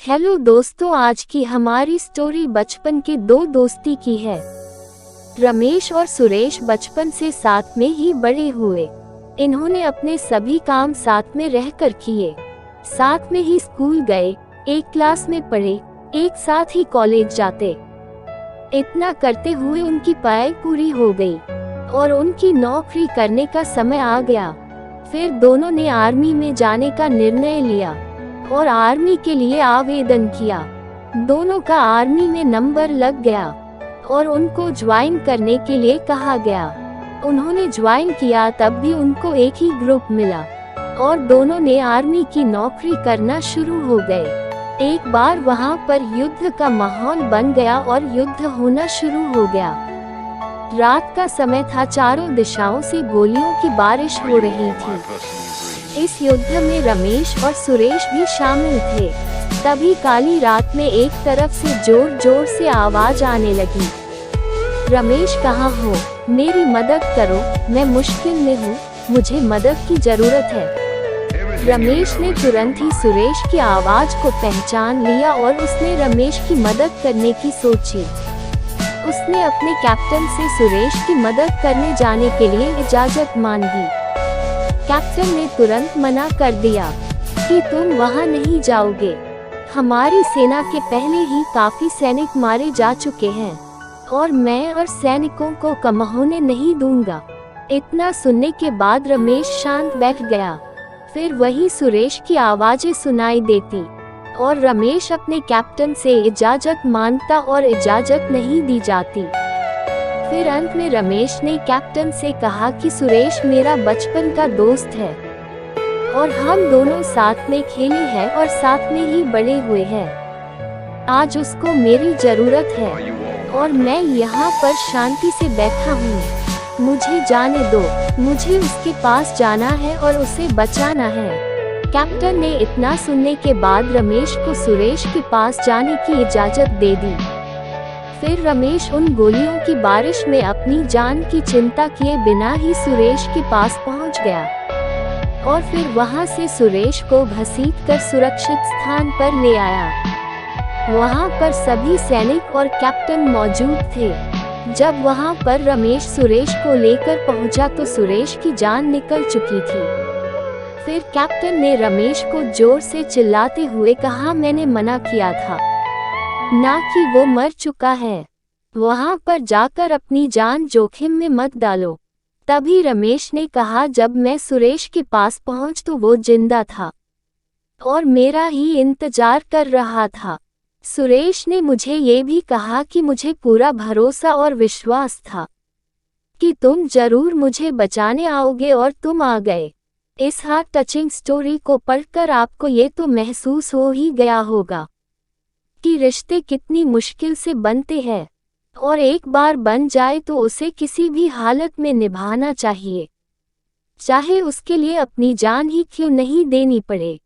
Hello दोस्तों, आज की हमारी स्टोरी बचपन के दो दोस्ती की है। रमेश और सुरेश बचपन से साथ में ही बड़े हुए। इन्होंने अपने सभी काम साथ में रहकर किए, साथ में ही स्कूल गए, एक क्लास में पढ़े, एक साथ ही कॉलेज जाते। इतना करते हुए उनकी पढ़ाई पूरी हो गई और उनकी नौकरी करने का समय आ गया। फिर दोनों ने आर्मी में जाने का निर्णय लिया और आर्मी के लिए आवेदन किया। दोनों का आर्मी में नंबर लग गया और उनको ज्वाइन करने के लिए कहा गया। उन्होंने ज्वाइन किया, तब भी उनको एक ही ग्रुप मिला और दोनों ने आर्मी की नौकरी करना शुरू हो गए। एक बार वहां पर युद्ध का माहौल बन गया और युद्ध होना शुरू हो गया। रात का समय था, चारों दिशाओं से गोलियों की बारिश हो रही थी। इस युद्ध में रमेश और सुरेश भी शामिल थे। तभी काली रात में एक तरफ से जोर जोर से आवाज आने लगी, रमेश कहाँ हो, मेरी मदद करो, मैं मुश्किल में हूँ, मुझे मदद की जरूरत है। रमेश ने तुरंत ही सुरेश की आवाज को पहचान लिया और उसने रमेश की मदद करने की सोची। उसने अपने कैप्टन से सुरेश की मदद करने जाने के लिए इजाजत मांगी। कैप्टन ने तुरंत मना कर दिया कि तुम वहां नहीं जाओगे, हमारी सेना के पहले ही काफी सैनिक मारे जा चुके हैं और मैं और सैनिकों को कम होने नहीं दूंगा। इतना सुनने के बाद रमेश शांत बैठ गया। फिर वही सुरेश की आवाजें सुनाई देती और रमेश अपने कैप्टन से इजाजत मांगता और इजाजत नहीं दी जाती। फिर अंत में रमेश ने कैप्टन से कहा कि सुरेश मेरा बचपन का दोस्त है और हम दोनों साथ में खेले हैं और साथ में ही बड़े हुए हैं। आज उसको मेरी जरूरत है और मैं यहाँ पर शांति से बैठा हूँ, मुझे जाने दो, मुझे उसके पास जाना है और उसे बचाना है। कैप्टन ने इतना सुनने के बाद रमेश को सुरेश के पास जाने की इजाजत दे दी। फिर रमेश उन गोलियों की बारिश में अपनी जान की चिंता किए बिना ही सुरेश के पास पहुंच गया और फिर वहां से सुरेश को घसीटकर सुरक्षित स्थान पर ले आया। वहां पर सभी सैनिक और कैप्टन मौजूद थे। जब वहां पर रमेश सुरेश को लेकर पहुंचा तो सुरेश की जान निकल चुकी थी। फिर कैप्टन ने रमेश को जोर से चिल्लाते हुए कहा, मैंने मना किया था ना कि वो मर चुका है, वहां पर जाकर अपनी जान जोखिम में मत डालो। तभी रमेश ने कहा, जब मैं सुरेश के पास पहुंच तो वो जिंदा था और मेरा ही इंतजार कर रहा था। सुरेश ने मुझे ये भी कहा कि मुझे पूरा भरोसा और विश्वास था कि तुम जरूर मुझे बचाने आओगे और तुम आ गए। इस हार्ट टचिंग स्टोरी को पढ़कर आपको ये तो महसूस हो ही गया होगा कि रिश्ते कितनी मुश्किल से बनते हैं और एक बार बन जाए तो उसे किसी भी हालत में निभाना चाहिए, चाहे उसके लिए अपनी जान ही क्यों नहीं देनी पड़े।